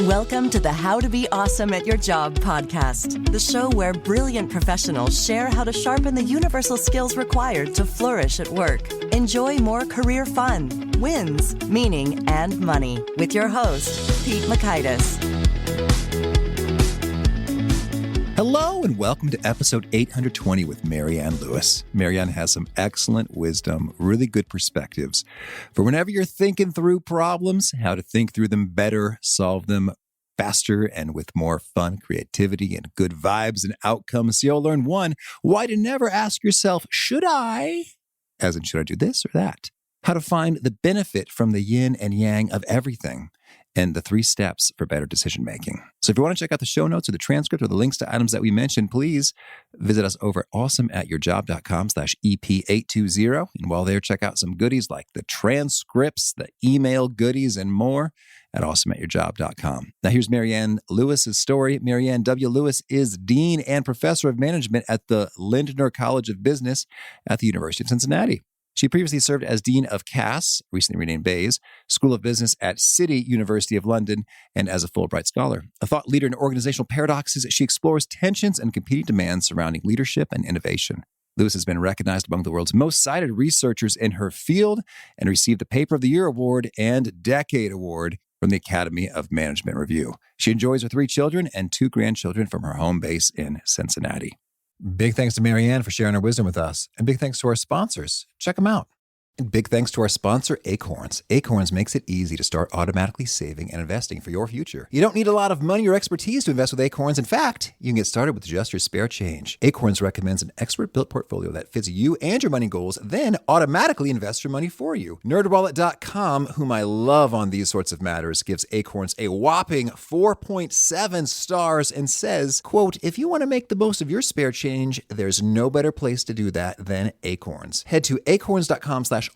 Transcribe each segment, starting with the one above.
Welcome to the How to Be Awesome at Your Job podcast, the show where brilliant professionals share how to sharpen the universal skills required to flourish at work. Enjoy more career fun, wins, meaning, and money with your host, Pete Makaitis. Hello and welcome to episode 820 with Marianne Lewis. Marianne has some excellent wisdom, really good perspectives for whenever you're thinking through problems, how to think through them better, solve them faster, and with more fun, creativity, and good vibes and outcomes. So you'll learn one, why to never ask yourself, should I? As in, should I do this or that? How to find the benefit from the yin and yang of everything, and the 3 steps for better decision-making. So if you want to check out the show notes or the transcript or the links to items that we mentioned, please visit us over at awesomeatyourjob.com/EP820. And while there, check out some goodies like the transcripts, the email goodies, and more at awesomeatyourjob.com. Now here's Marianne Lewis's story. Marianne W. Lewis is Dean and Professor of Management at the Lindner College of Business at the University of Cincinnati. She previously served as Dean of Cass, recently renamed Bayes, School of Business at City University of London, and as a Fulbright Scholar. A thought leader in organizational paradoxes, she explores tensions and competing demands surrounding leadership and innovation. Lewis has been recognized among the world's most cited researchers in her field and received the Paper of the Year Award and Decade Award from the Academy of Management Review. She enjoys her 3 children and 2 grandchildren from her home base in Cincinnati. Big thanks to Marianne for sharing her wisdom with us. And big thanks to our sponsors. Check them out. And big thanks to our sponsor, Acorns. Acorns makes it easy to start automatically saving and investing for your future. You don't need a lot of money or expertise to invest with Acorns. In fact, you can get started with just your spare change. Acorns recommends an expert-built portfolio that fits you and your money goals, then automatically invests your money for you. NerdWallet.com, whom I love on these sorts of matters, gives Acorns a whopping 4.7 stars and says, quote, if you want to make the most of your spare change, there's no better place to do that than Acorns. Head to acorns.com/awesome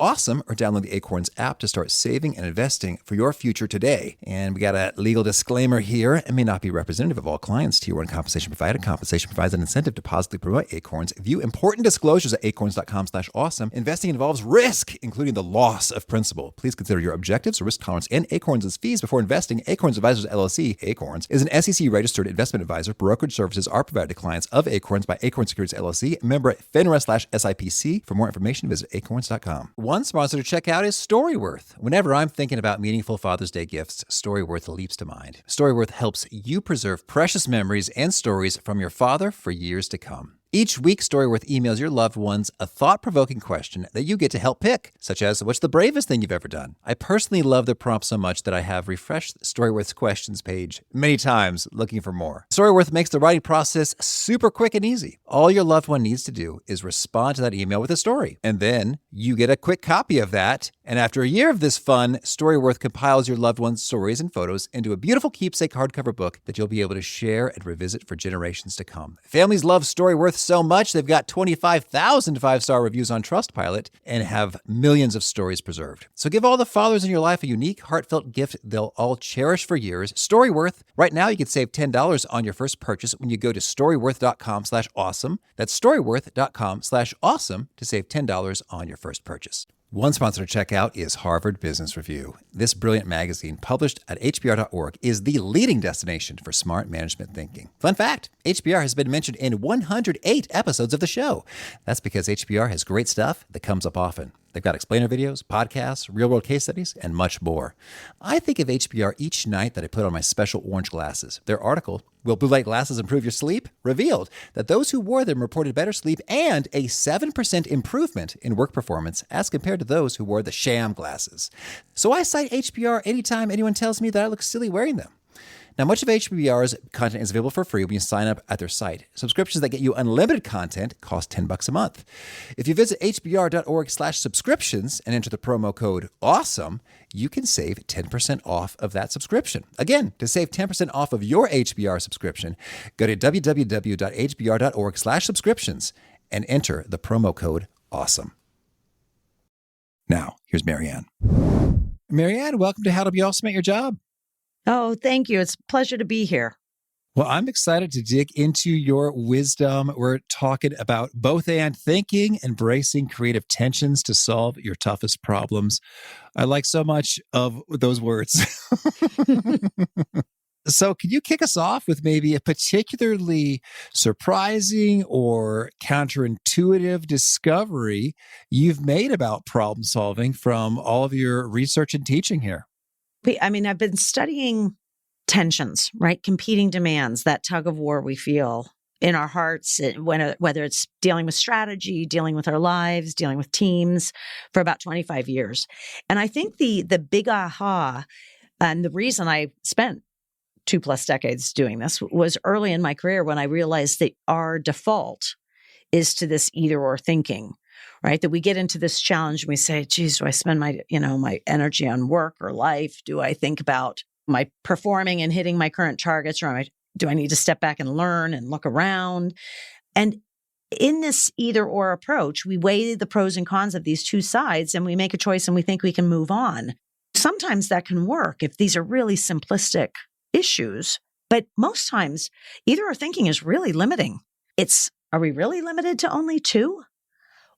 or download the Acorns app to start saving and investing for your future today. And we got a legal disclaimer here. It may not be representative of all clients. Tier 1 compensation provided. Compensation provides an incentive to positively promote Acorns. View important disclosures at acorns.com/awesome. Investing involves risk, including the loss of principal. Please consider your objectives, risk tolerance, and Acorns' fees before investing. Acorns Advisors LLC, Acorns, is an SEC-registered investment advisor. Brokerage services are provided to clients of Acorns by Acorns Securities LLC, member FINRA/SIPC. For more information, visit acorns.com. One sponsor to check out is Storyworth. Whenever I'm thinking about meaningful Father's Day gifts, Storyworth leaps to mind. Storyworth helps you preserve precious memories and stories from your father for years to come. Each week, Storyworth emails your loved ones a thought-provoking question that you get to help pick, such as, what's the bravest thing you've ever done? I personally love the prompt so much that I have refreshed Storyworth's questions page many times looking for more. Storyworth makes the writing process super quick and easy. All your loved one needs to do is respond to that email with a story, and then you get a quick copy of that. And after a year of this fun, Storyworth compiles your loved one's stories and photos into a beautiful keepsake hardcover book that you'll be able to share and revisit for generations to come. Families love Storyworth so much, they've got 25,000 5-star reviews on Trustpilot and have millions of stories preserved. So give all the fathers in your life a unique, heartfelt gift they'll all cherish for years. Storyworth. Right now, you can save $10 on your first purchase when you go to storyworth.com/awesome. That's storyworth.com/awesome to save $10 on your first purchase. One sponsor to check out is Harvard Business Review. This brilliant magazine, published at hbr.org, is the leading destination for smart management thinking. Fun fact, HBR has been mentioned in 108 episodes of the show. That's because HBR has great stuff that comes up often. They've got explainer videos, podcasts, real-world case studies, and much more. I think of HBR each night that I put on my special orange glasses. Their article, Will Blue Light Glasses Improve Your Sleep?, revealed that those who wore them reported better sleep and a 7% improvement in work performance as compared to those who wore the sham glasses. So I cite HBR anytime anyone tells me that I look silly wearing them. Now, much of HBR's content is available for free when you sign up at their site. Subscriptions that get you unlimited content cost $10 a month. If you visit hbr.org/subscriptions and enter the promo code AWESOME, you can save 10% off of that subscription. Again, to save 10% off of your HBR subscription, go to www.hbr.org/subscriptions and enter the promo code AWESOME. Now, here's Marianne. Marianne, welcome to How to Be Awesome at Your Job. Oh, thank you. It's a pleasure to be here. Well, I'm excited to dig into your wisdom. We're talking about both and thinking, embracing creative tensions to solve your toughest problems. I like so much of those words. So can you kick us off with maybe a particularly surprising or counterintuitive discovery you've made about problem solving from all of your research and teaching here? I've been studying tensions, right? Competing demands, that tug of war we feel in our hearts, whether it's dealing with strategy, dealing with our lives, dealing with teams, for about 25 years. And I think the big aha, and the reason I spent 2+ decades doing this, was early in my career when I realized that our default is to this either or thinking, right? That we get into this challenge and we say, geez, do I spend my energy on work or life? Do I think about my performing and hitting my current targets, or do I need to step back and learn and look around? And in this either or approach, we weigh the pros and cons of these two sides and we make a choice and we think we can move on. Sometimes that can work if these are really simplistic issues, but most times either or thinking is really limiting. Are we really limited to only two?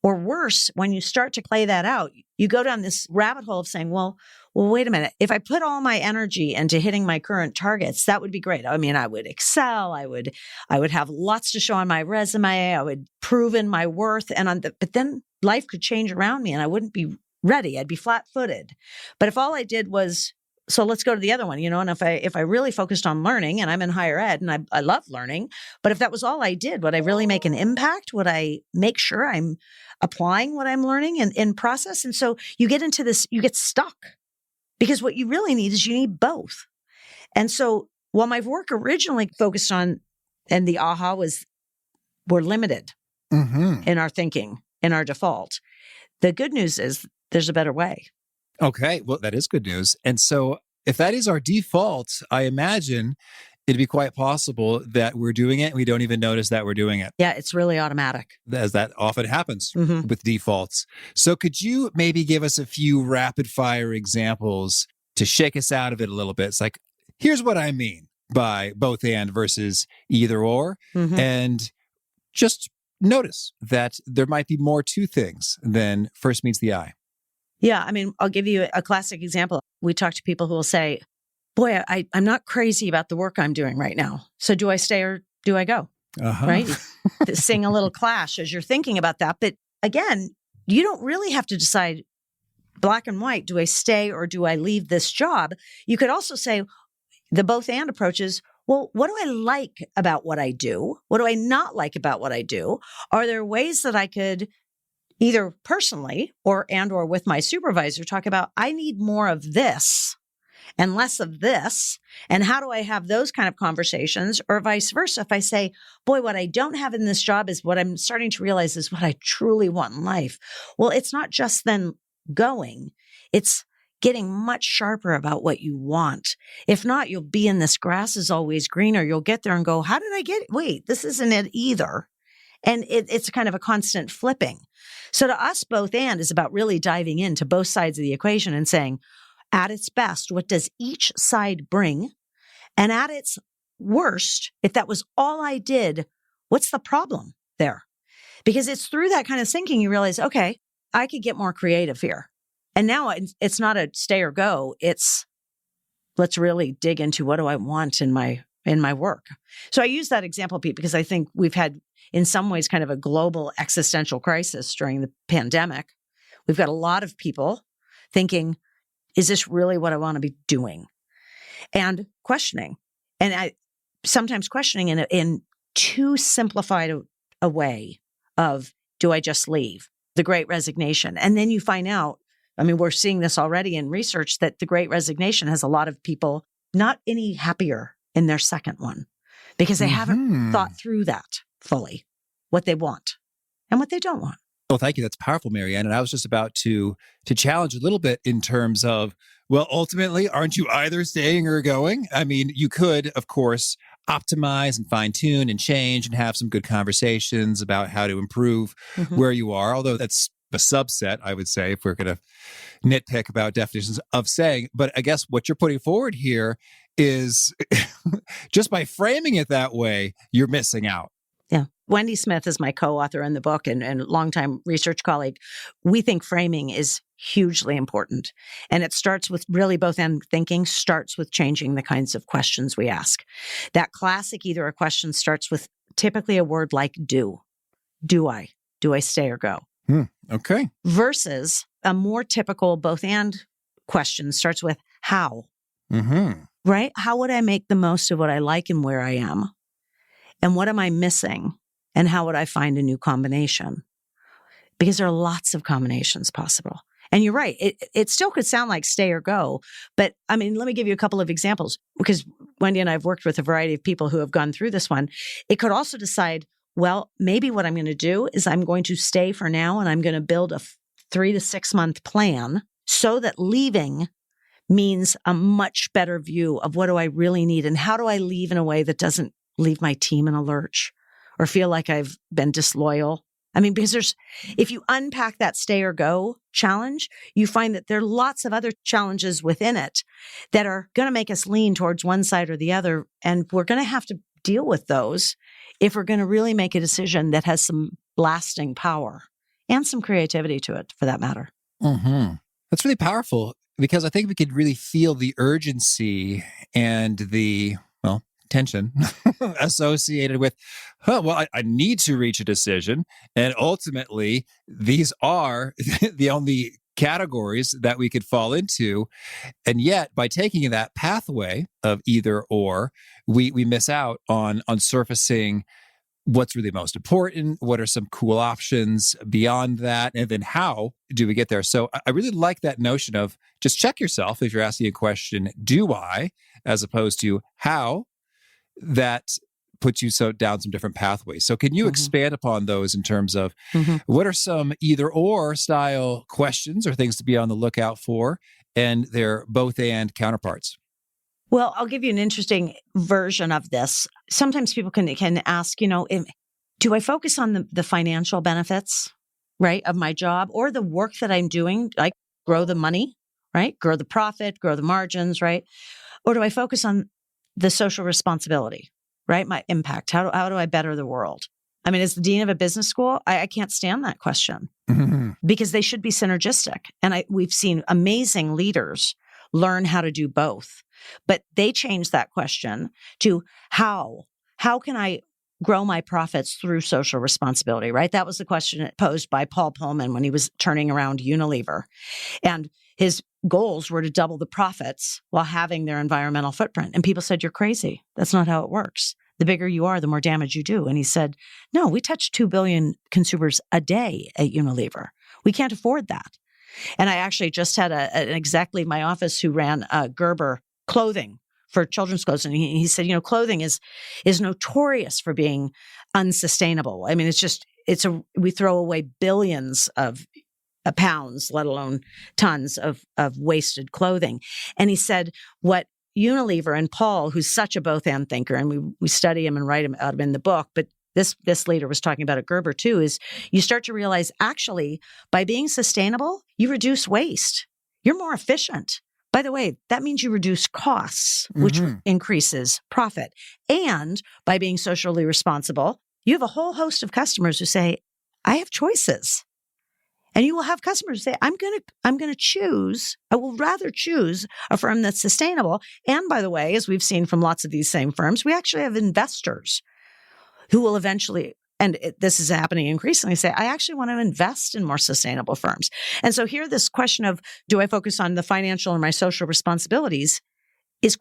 Or worse, when you start to play that out, you go down this rabbit hole of saying, well, wait a minute. If I put all my energy into hitting my current targets, that would be great. I mean, I would excel. I would have lots to show on my resume. I would prove in my worth. But then life could change around me and I wouldn't be ready. I'd be flat-footed. But if all I did was, so let's go to the other one, and if I really focused on learning, and I'm in higher ed and I love learning, but if that was all I did, would I really make an impact? Would I make sure I'm applying what I'm learning in process? And so you get into this, you get stuck, because what you really need is you need both. And so while my work originally focused on, and the aha was, we're limited in our thinking, in our default. The good news is there's a better way. Okay, well, that is good news. And so if that is our default, I imagine it'd be quite possible that we're doing it and we don't even notice that we're doing it. Yeah, it's really automatic. As that often happens with defaults. So could you maybe give us a few rapid fire examples to shake us out of it a little bit? It's like, here's what I mean by both and versus either or. And just notice that there might be more to things than first meets the eye. Yeah, I'll give you a classic example. We talk to people who will say, boy, I'm not crazy about the work I'm doing right now. So do I stay or do I go? Right? Sing a little Clash as you're thinking about that. But again, you don't really have to decide black and white. Do I stay or do I leave this job? You could also say the both and approach is, well, what do I like about what I do? What do I not like about what I do? Are there ways that I could either personally or with my supervisor talk about, I need more of this and less of this. And how do I have those kind of conversations? Or vice versa. If I say, boy, what I don't have in this job is what I'm starting to realize is what I truly want in life. Well, it's not just then going, it's getting much sharper about what you want. If not, you'll be in this grass is always greener. You'll get there and go, how did I get it? Wait, this isn't it either. And it's kind of a constant flipping. So to us, both and is about really diving into both sides of the equation and saying, at its best, what does each side bring? And at its worst, if that was all I did, what's the problem there? Because it's through that kind of thinking you realize, okay, I could get more creative here. And now it's not a stay or go. It's let's really dig into what do I want in my work. So I use that example, Pete, because I think we've had in some ways kind of a global existential crisis during the pandemic. We've got a lot of people thinking, is this really what I want to be doing? And questioning. And I sometimes questioning in too simplified a way of, do I just leave? The Great Resignation. And then you find out, we're seeing this already in research, that the Great Resignation has a lot of people not any happier in their second one because they haven't thought through that fully, what they want and what they don't want. Well, thank you. That's powerful, Marianne. And I was just about to challenge a little bit in terms of, well, ultimately, aren't you either staying or going? You could, of course, optimize and fine tune and change and have some good conversations about how to improve where you are. Although that's a subset, I would say, if we're going to nitpick about definitions of saying. But I guess what you're putting forward here is just by framing it that way, you're missing out. Yeah. Wendy Smith is my co-author in the book and longtime research colleague. We think framing is hugely important. And it starts with really both end thinking, starts with changing the kinds of questions we ask. That classic either a question starts with typically a word like do. Do I? Do I stay or go? Okay. Versus a more typical both and question starts with how. Right? How would I make the most of what I like and where I am? And what am I missing? And how would I find a new combination? Because there are lots of combinations possible. And you're right. It still could sound like stay or go. But I mean, let me give you a couple of examples because Wendy and I have worked with a variety of people who have gone through this one. It could also decide, well, maybe what I'm going to do is I'm going to stay for now and I'm going to build a 3 to 6 month plan so that leaving means a much better view of what do I really need and how do I leave in a way that doesn't leave my team in a lurch or feel like I've been disloyal. I mean, because if you unpack that stay or go challenge, you find that there are lots of other challenges within it that are going to make us lean towards one side or the other. And we're going to have to deal with those if we're going to really make a decision that has some lasting power and some creativity to it, for that matter. That's really powerful because I think we could really feel the urgency and the, tension associated with, I need to reach a decision. And ultimately, these are the only categories that we could fall into. And yet, by taking that pathway of either or, we miss out on surfacing what's really most important, what are some cool options beyond that, and then how do we get there? So I really like that notion of just check yourself if you're asking a question, do I, as opposed to how. That puts you down some different pathways. So can you expand upon those in terms of what are some either or style questions or things to be on the lookout for and their both and counterparts? Well, I'll give you an interesting version of this. Sometimes people can ask, do I focus on the financial benefits, right, of my job or the work that I'm doing, like grow the money, right, grow the profit, grow the margins, right? Or do I focus on the social responsibility, right? My impact. How do I better the world? I mean, as the dean of a business school, I can't stand that question because they should be synergistic. And we've seen amazing leaders learn how to do both, but they changed that question to how can I grow my profits through social responsibility, right? That was the question posed by Paul Pullman when he was turning around Unilever. And his goals were to double the profits while having their environmental footprint. And people said, you're crazy. That's not how it works. The bigger you are, the more damage you do. And he said, no, we touch 2 billion consumers a day at Unilever. We can't afford that. And I actually just had an exec leave my office who ran Gerber clothing for children's clothes. And he said, clothing is notorious for being unsustainable. I mean, we throw away billions of pounds, let alone tons of wasted clothing. And he said, what Unilever and Paul, who's such a both and thinker, and we study him and write him out in the book, but this leader was talking about at Gerber too, is you start to realize actually by being sustainable, you reduce waste. You're more efficient. By the way, that means you reduce costs, which increases profit. And by being socially responsible, you have a whole host of customers who say, I have choices. And you will have customers say, I will rather choose a firm that's sustainable. And by the way, as we've seen from lots of these same firms, we actually have investors who will eventually, and this is happening increasingly, say, I actually want to invest in more sustainable firms. And so here, this question of, do I focus on the financial and my social responsibilities is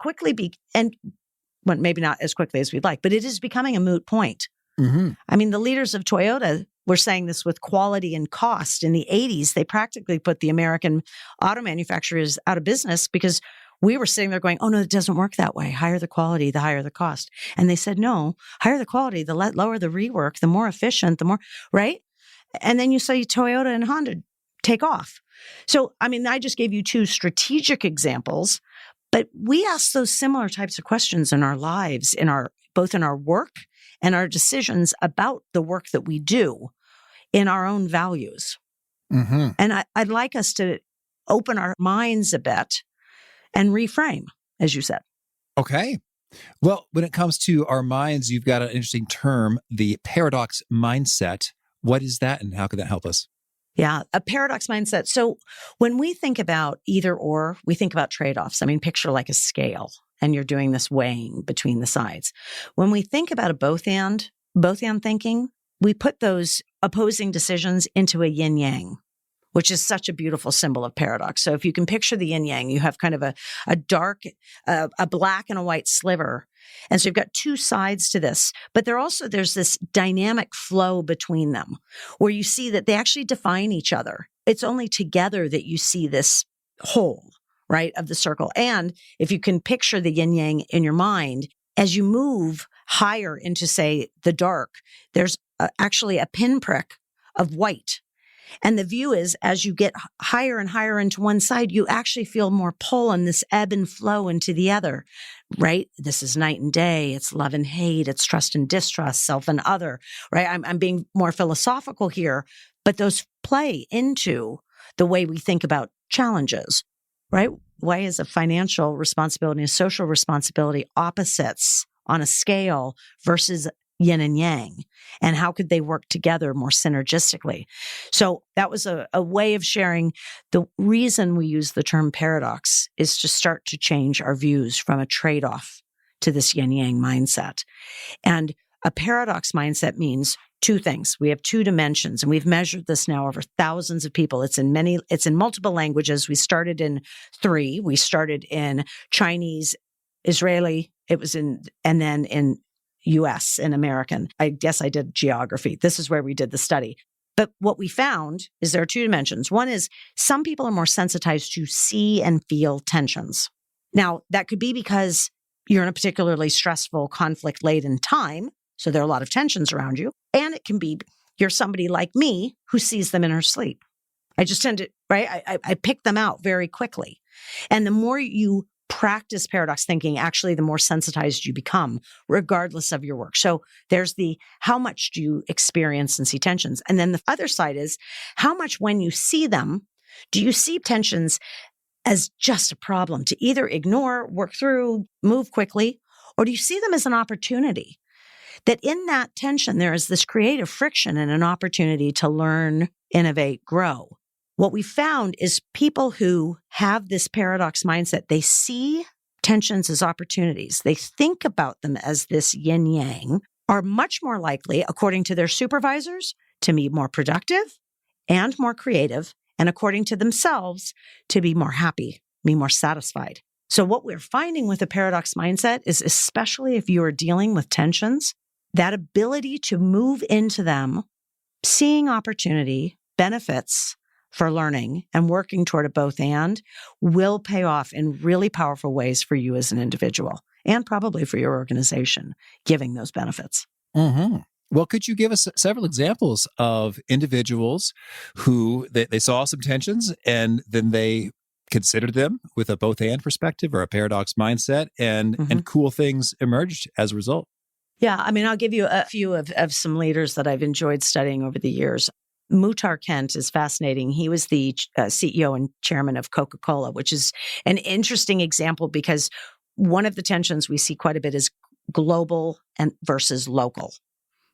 maybe not as quickly as we'd like, but it is becoming a moot point. I mean, the leaders of Toyota were saying this with quality and cost. In the 80s, they practically put the American auto manufacturers out of business because we were sitting there going, oh, no, it doesn't work that way. Higher the quality, the higher the cost. And they said, no, higher the quality, the lower the rework, the more efficient, the more, right? And then you see Toyota and Honda take off. So, I mean, I just gave you 2 strategic examples, but we ask those similar types of questions in our lives, both in our work and our decisions about the work that we do in our own values. And I'd like us to open our minds a bit and reframe, as you said. Okay. Well, when it comes to our minds, you've got an interesting term, the paradox mindset. What is that and how can that help us? Yeah, a paradox mindset. So when we think about either or, we think about trade-offs. I mean, picture like a scale and you're doing this weighing between the sides. When we think about a both and thinking, we put those opposing decisions into a yin yang, which is such a beautiful symbol of paradox. So if you can picture the yin yang, you have kind of a dark, a black and a white sliver. And so you've got two sides to this, but there's this dynamic flow between them where you see that they actually define each other. It's only together that you see this whole, right, of the circle. And if you can picture the yin yang in your mind, as you move higher into, say, the dark, there's actually a pinprick of white. And the view is, as you get higher and higher into one side, you actually feel more pull and this ebb and flow into the other, right? This is night and day. It's love and hate. It's trust and distrust, self and other, right? I'm being more philosophical here, but those play into the way we think about challenges, right? Why is a financial responsibility and a social responsibility opposites on a scale versus yin and yang? And how could they work together more synergistically? So that was a way of sharing. The reason we use the term paradox is to start to change our views from a trade-off to this yin yang mindset. And a paradox mindset means two things. We have two dimensions, and we've measured this now over thousands of people. It's in multiple languages. We started in 3. We started in Chinese, Israeli, and then in US and American. I guess I did geography. This is where we did the study. But what we found is there are two dimensions. One is some people are more sensitized to see and feel tensions. Now, that could be because you're in a particularly stressful conflict late in time, so there are a lot of tensions around you. And it can be you're somebody like me who sees them in her sleep. I just tend to, right? I pick them out very quickly. And the more you practice paradox thinking, actually, the more sensitized you become, regardless of your work. So there's how much do you experience and see tensions? And then the other side is how much, when you see them, do you see tensions as just a problem to either ignore, work through, move quickly, or do you see them as an opportunity? That in that tension, there is this creative friction and an opportunity to learn, innovate, grow. What we found is people who have this paradox mindset, they see tensions as opportunities. They think about them as this yin yang, are much more likely, according to their supervisors, to be more productive and more creative, and according to themselves, to be more happy, be more satisfied. So what we're finding with a paradox mindset is, especially if you are dealing with tensions, that ability to move into them, seeing opportunity, benefits for learning and working toward a both and will pay off in really powerful ways for you as an individual and probably for your organization, giving those benefits. Mm-hmm. Well, could you give us several examples of individuals who they saw some tensions and then they considered them with a both and perspective or a paradox mindset and cool things emerged as a result? Yeah, I mean, I'll give you a few of some leaders that I've enjoyed studying over the years. Muhtar Kent is fascinating. He was the CEO and chairman of Coca-Cola, which is an interesting example because one of the tensions we see quite a bit is global and versus local,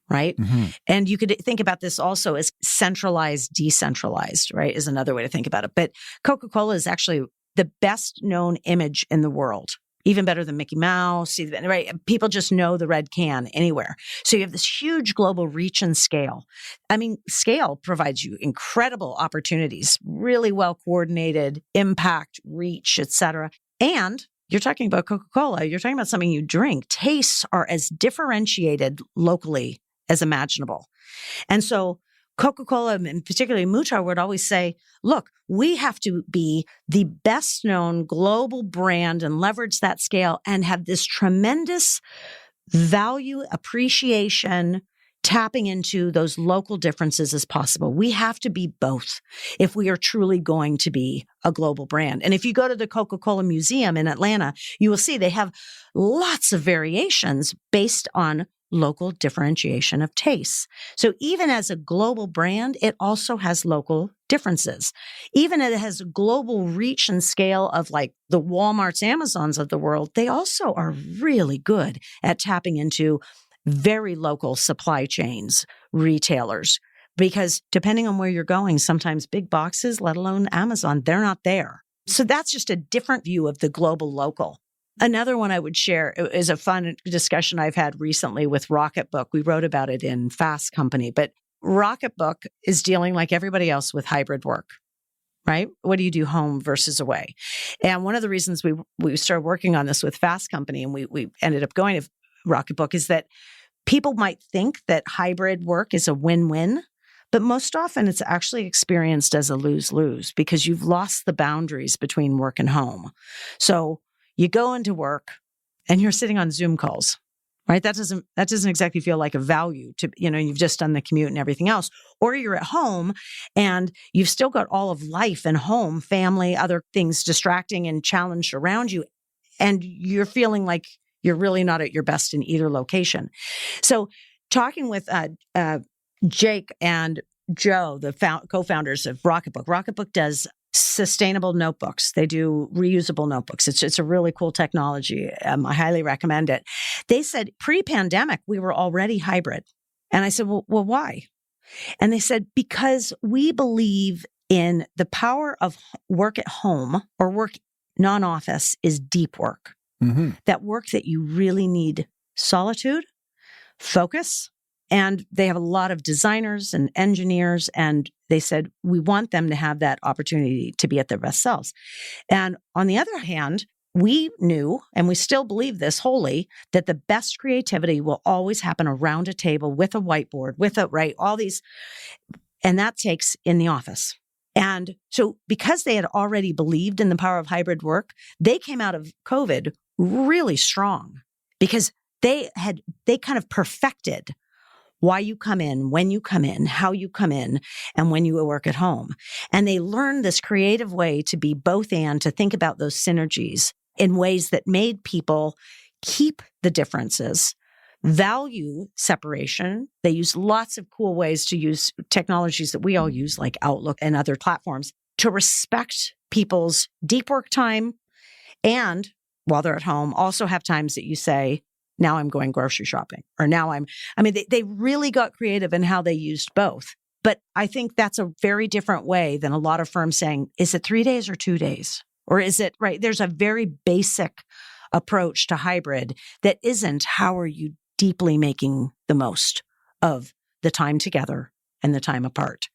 right? Mm-hmm. And you could think about this also as centralized, decentralized, right, is another way to think about it. But Coca-Cola is actually the best known image in the world. Even better than Mickey Mouse, right? People just know the red can anywhere. So you have this huge global reach and scale. I mean, scale provides you incredible opportunities, really well coordinated impact, reach, et cetera. And you're talking about Coca-Cola. You're talking about something you drink. Tastes are as differentiated locally as imaginable. And so Coca-Cola, and particularly Muhtar, would always say, look, we have to be the best known global brand and leverage that scale and have this tremendous value appreciation tapping into those local differences as possible. We have to be both if we are truly going to be a global brand. And if you go to the Coca-Cola Museum in Atlanta, you will see they have lots of variations based on local differentiation of tastes. So even as a global brand, it also has local differences. Even it has global reach and scale of like the Walmarts, Amazons of the world, they also are really good at tapping into very local supply chains, retailers, because depending on where you're going, sometimes big boxes, let alone Amazon, they're not there. So that's just a different view of the global local. Another one I would share is a fun discussion I've had recently with Rocketbook. We wrote about it in Fast Company, but Rocketbook is dealing like everybody else with hybrid work, right? What do you do home versus away? And one of the reasons we started working on this with Fast Company and we ended up going to Rocketbook is that people might think that hybrid work is a win-win, but most often it's actually experienced as a lose-lose because you've lost the boundaries between work and home. So you go into work and you're sitting on Zoom calls, right? That doesn't exactly feel like a value to, you've just done the commute and everything else. Or you're at home and you've still got all of life and home, family, other things distracting and challenged around you. And you're feeling like you're really not at your best in either location. So talking with Jake and Joe, the co-founders of Rocketbook. Rocketbook does sustainable notebooks. They do reusable notebooks. It's a really cool technology. I highly recommend it. They said pre-pandemic, we were already hybrid. And I said, well, why? And they said, because we believe in the power of work at home or work non-office is deep work. Mm-hmm. That work that you really need solitude, focus. And they have a lot of designers and engineers. And they said, we want them to have that opportunity to be at their best selves. And on the other hand, we knew, and we still believe this wholly, that the best creativity will always happen around a table with a whiteboard, all these, and that takes in the office. And so because they had already believed in the power of hybrid work, they came out of COVID really strong because they kind of perfected why you come in, when you come in, how you come in, and when you work at home. And they learned this creative way to be both and to think about those synergies in ways that made people keep the differences, value separation. They use lots of cool ways to use technologies that we all use, like Outlook and other platforms, to respect people's deep work time. And while they're at home, also have times that you say, now I'm going grocery shopping, or they really got creative in how they used both. But I think that's a very different way than a lot of firms saying, is it 3 days or 2 days? Or is it, right? There's a very basic approach to hybrid that isn't how are you deeply making the most of the time together and the time apart.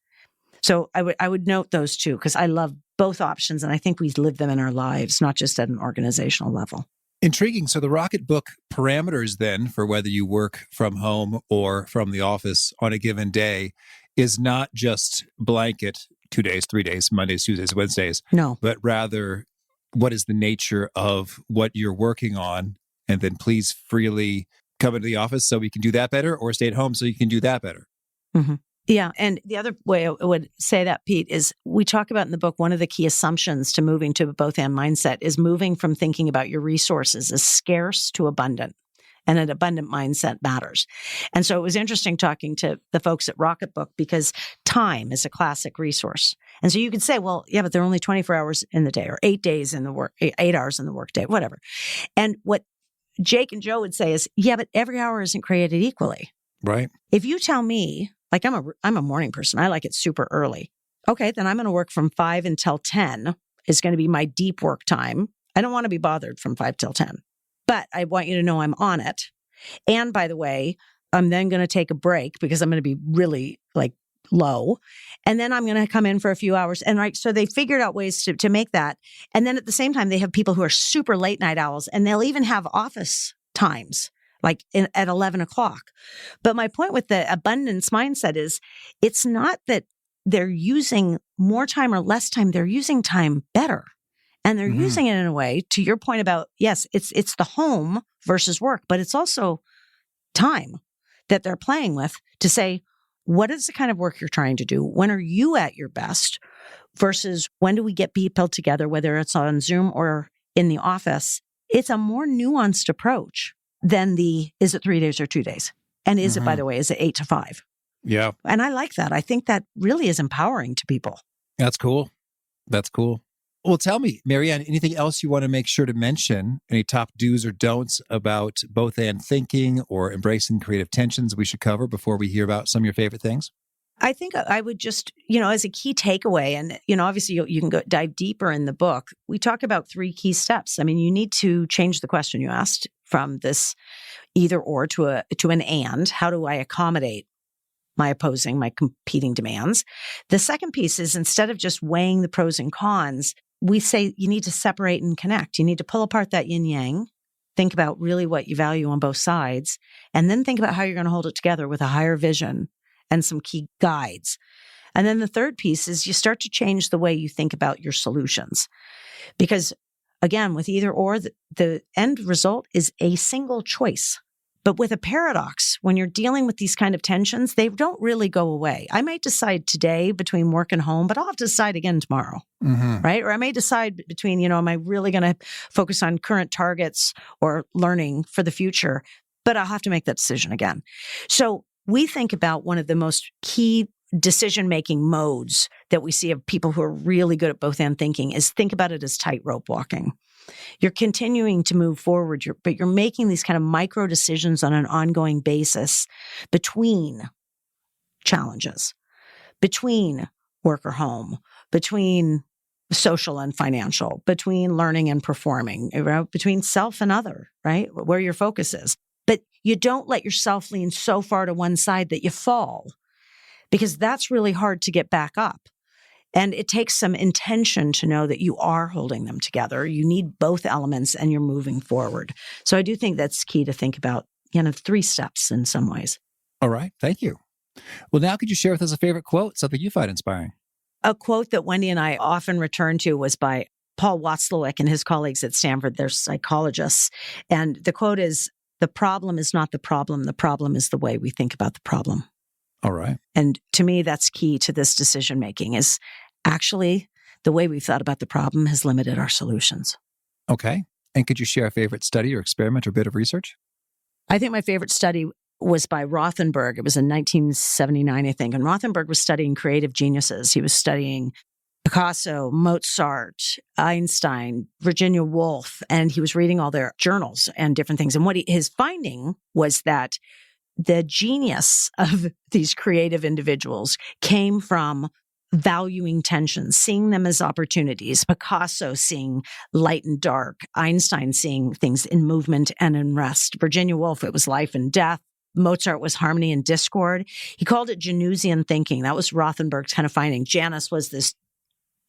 So I would note those two because I love both options. And I think we live them in our lives, not just at an organizational level. Intriguing. So the Rocketbook parameters then for whether you work from home or from the office on a given day is not just blanket 2 days, 3 days, Mondays, Tuesdays, Wednesdays. No. But rather what is the nature of what you're working on? And then please freely come into the office so we can do that better, or stay at home so you can do that better. Mm-hmm. Yeah. And the other way I would say that, Pete, is we talk about in the book, one of the key assumptions to moving to a both and mindset is moving from thinking about your resources as scarce to abundant. And an abundant mindset matters. And so it was interesting talking to the folks at Rocketbook because time is a classic resource. And so you could say, well, yeah, but there are only 24 hours in the day or 8 days in the work, 8 hours in the workday, whatever. And what Jake and Joe would say is, yeah, but every hour isn't created equally. Right. If you tell me, like I'm a morning person, I like it super early. Okay, then I'm going to work from 5 until 10 is going to be my deep work time. I don't want to be bothered from 5 till 10, but I want you to know I'm on it. And by the way, I'm then going to take a break because I'm going to be really low. And then I'm going to come in for a few hours. And right, so they figured out ways to make that. And then at the same time, they have people who are super late night owls, and they'll even have office times at 11 o'clock. But my point with the abundance mindset is it's not that they're using more time or less time. They're using time better. And they're using it in a way, to your point about, yes, it's the home versus work, but it's also time that they're playing with to say, what is the kind of work you're trying to do? When are you at your best? Versus when do we get people together, whether it's on Zoom or in the office? It's a more nuanced approach than is it 3 days or 2 days? And is it, by the way, is it 8 to 5? Yeah. And I like that. I think that really is empowering to people. That's cool. That's cool. Well, tell me, Marianne, anything else you want to make sure to mention? Any top do's or don'ts about both and thinking or embracing creative tensions we should cover before we hear about some of your favorite things? I think I would just, as a key takeaway, and, obviously you can go dive deeper in the book. We talk about 3 key steps. I mean, you need to change the question you asked from this either or to an and. How do I accommodate my competing demands? The second piece is, instead of just weighing the pros and cons, we say you need to separate and connect. You need to pull apart that yin yang, think about really what you value on both sides, and then think about how you're going to hold it together with a higher vision and some key guides. And then the third piece is you start to change the way you think about your solutions. Because again, with either or, the end result is a single choice. But with a paradox, when you're dealing with these kind of tensions, they don't really go away. I might decide today between work and home, but I'll have to decide again tomorrow, right? Or I may decide between, am I really going to focus on current targets or learning for the future? But I'll have to make that decision again. So we think about one of the most key decision-making modes that we see of people who are really good at both and thinking is think about it as tightrope walking. You're continuing to move forward, but you're making these kind of micro decisions on an ongoing basis between challenges, between work or home, between social and financial, between learning and performing, between self and other, right? Where your focus is. But you don't let yourself lean so far to one side that you fall, because that's really hard to get back up. And it takes some intention to know that you are holding them together. You need both elements and you're moving forward. So I do think that's key to think about, 3 steps in some ways. All right. Thank you. Well, now could you share with us a favorite quote, something you find inspiring? A quote that Wendy and I often return to was by Paul Watzlawick and his colleagues at Stanford. They're psychologists. And the quote is, "The problem is not the problem. The problem is the way we think about the problem." All right. And to me, that's key to this decision-making is actually the way we've thought about the problem has limited our solutions. Okay. And could you share a favorite study or experiment or bit of research? I think my favorite study was by Rothenberg. It was in 1979, I think. And Rothenberg was studying creative geniuses. He was studying Picasso, Mozart, Einstein, Virginia Woolf, and he was reading all their journals and different things. And his finding was that the genius of these creative individuals came from valuing tensions, seeing them as opportunities. Picasso seeing light and dark, Einstein seeing things in movement and in rest. Virginia Woolf, it was life and death. Mozart was harmony and discord. He called it Janusian thinking. That was Rothenberg's kind of finding. Janus was this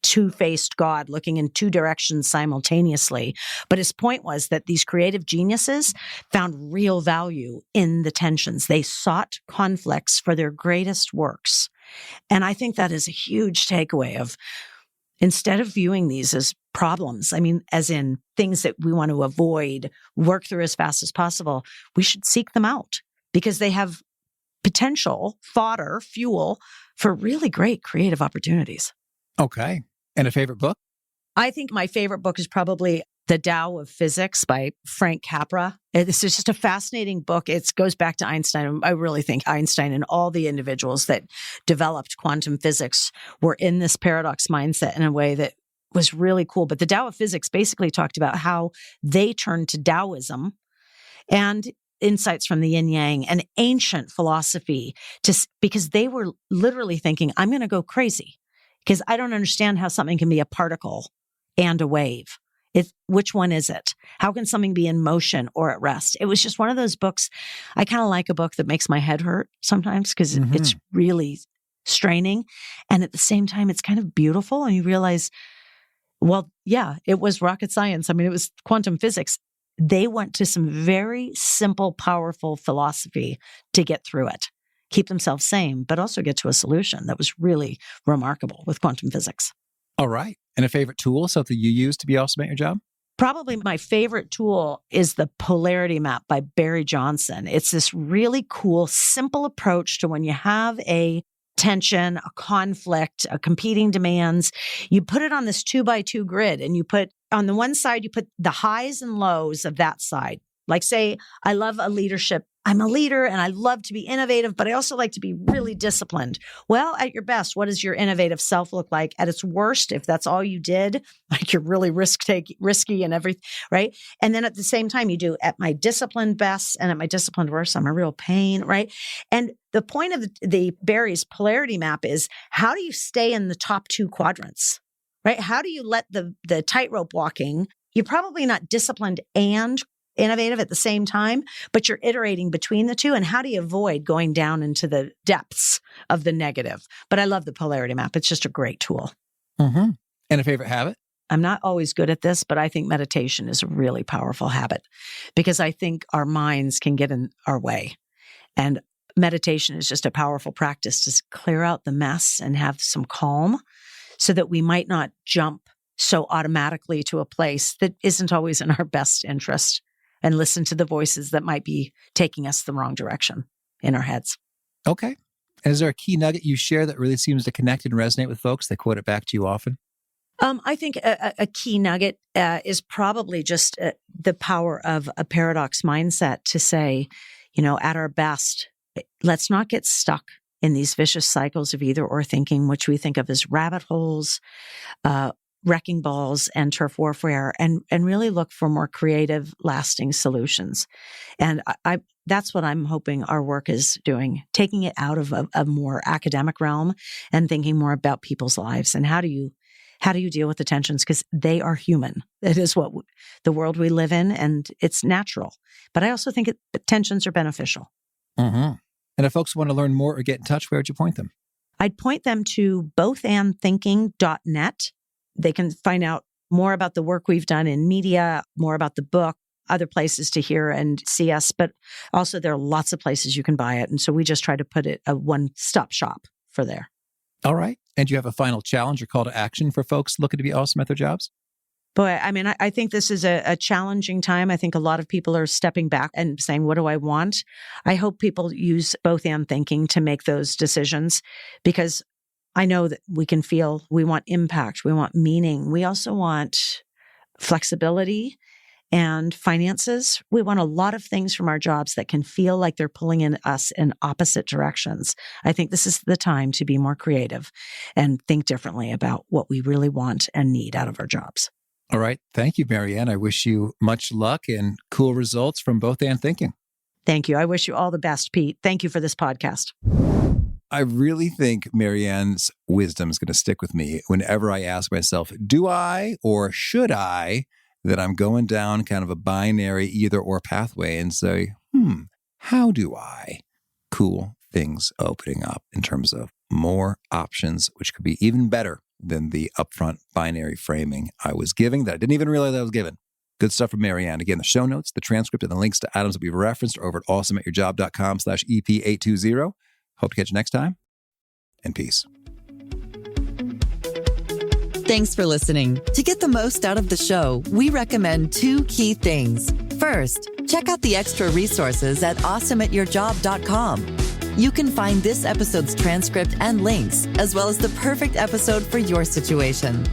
two-faced God looking in 2 directions simultaneously. But his point was that these creative geniuses found real value in the tensions. They sought conflicts for their greatest works. And I think that is a huge takeaway of, instead of viewing these as problems, as in things that we want to avoid, work through as fast as possible, we should seek them out because they have potential, fodder, fuel for really great creative opportunities. Okay. And a favorite book? I think my favorite book is probably The Tao of Physics by Frank Capra. This is just a fascinating book. It goes back to Einstein. I really think Einstein and all the individuals that developed quantum physics were in this paradox mindset in a way that was really cool. But the Tao of Physics basically talked about how they turned to Taoism and insights from the yin yang, an ancient philosophy, because they were literally thinking, I'm going to go crazy because I don't understand how something can be a particle and a wave. Which one is it? How can something be in motion or at rest? It was just one of those books. I kind of like a book that makes my head hurt sometimes because it's really straining. And at the same time, it's kind of beautiful. And you realize, well, yeah, it was rocket science. It was quantum physics. They went to some very simple, powerful philosophy to get through it, keep themselves sane, but also get to a solution that was really remarkable with quantum physics. All right. And a favorite tool, something you use to be awesome at your job? Probably my favorite tool is the polarity map by Barry Johnson. It's this really cool, simple approach to when you have a tension, a conflict, a competing demands. You put it on this 2x2 grid, and you put on the one side, you put the highs and lows of that side. Like, say, I love a leadership. I'm a leader and I love to be innovative, but I also like to be really disciplined. Well, at your best, what does your innovative self look like? At its worst, if that's all you did, like you're really risky and everything, right? And then at the same time, you do at my disciplined best and at my disciplined worst, I'm a real pain, right? And the point of the Barry's polarity map is, how do you stay in the top two quadrants, right? How do you let the tightrope walking? You're probably not disciplined and innovative at the same time, but you're iterating between the two. And how do you avoid going down into the depths of the negative? But I love the polarity map. It's just a great tool. Mm-hmm. And a favorite habit? I'm not always good at this, but I think meditation is a really powerful habit, because I think our minds can get in our way. And meditation is just a powerful practice to clear out the mess and have some calm, so that we might not jump so automatically to a place that isn't always in our best interest, and listen to the voices that might be taking us the wrong direction in our heads. Okay. And is there a key nugget you share that really seems to connect and resonate with folks? They quote it back to you often? I think a key nugget is probably just the power of a paradox mindset to say, at our best, let's not get stuck in these vicious cycles of either or thinking, which we think of as rabbit holes, wrecking balls, and turf warfare, and really look for more creative, lasting solutions. And that's what I'm hoping our work is doing, taking it out of a more academic realm and thinking more about people's lives and how do you deal with the tensions, because they are human. It is what the world we live in, and it's natural. But I also think tensions are beneficial. Mm-hmm. And if folks want to learn more or get in touch, where would you point them? I'd point them to bothandthinking.net. They can find out more about the work we've done in media, more about the book, other places to hear and see us, but also there are lots of places you can buy it. And so we just try to put it a one-stop shop for there. All right. And do you have a final challenge or call to action for folks looking to be awesome at their jobs? Boy, I mean, I think this is a challenging time. I think a lot of people are stepping back and saying, what do I want? I hope people use both and thinking to make those decisions, because I know that we can feel we want impact, we want meaning. We also want flexibility and finances. We want a lot of things from our jobs that can feel like they're pulling in us in opposite directions. I think this is the time to be more creative and think differently about what we really want and need out of our jobs. All right. Thank you, Marianne. I wish you much luck and cool results from both and thinking. Thank you. I wish you all the best, Pete. Thank you for this podcast. I really think Marianne's wisdom is going to stick with me whenever I ask myself, do I or should I, that I'm going down kind of a binary either or pathway and say, how do I? Cool things opening up in terms of more options, which could be even better than the upfront binary framing I was giving that I didn't even realize I was given. Good stuff from Marianne. Again, the show notes, the transcript, and the links to items that we've referenced are over at awesomeatyourjob.com/EP820. Hope to catch you next time, and peace. Thanks for listening. To get the most out of the show, we recommend 2 key things. First, check out the extra resources at awesomeatyourjob.com. You can find this episode's transcript and links, as well as the perfect episode for your situation.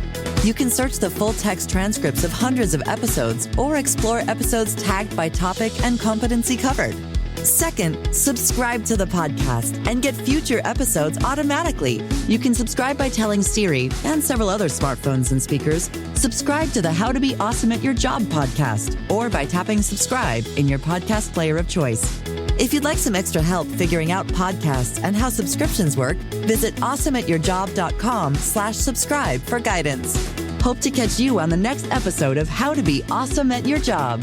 You can search the full text transcripts of hundreds of episodes or explore episodes tagged by topic and competency covered. Second, subscribe to the podcast and get future episodes automatically. You can subscribe by telling Siri and several other smartphones and speakers, subscribe to the How to Be Awesome at Your Job podcast, or by tapping subscribe in your podcast player of choice. If you'd like some extra help figuring out podcasts and how subscriptions work, visit awesomeatyourjob.com/subscribe for guidance. Hope to catch you on the next episode of How to Be Awesome at Your Job.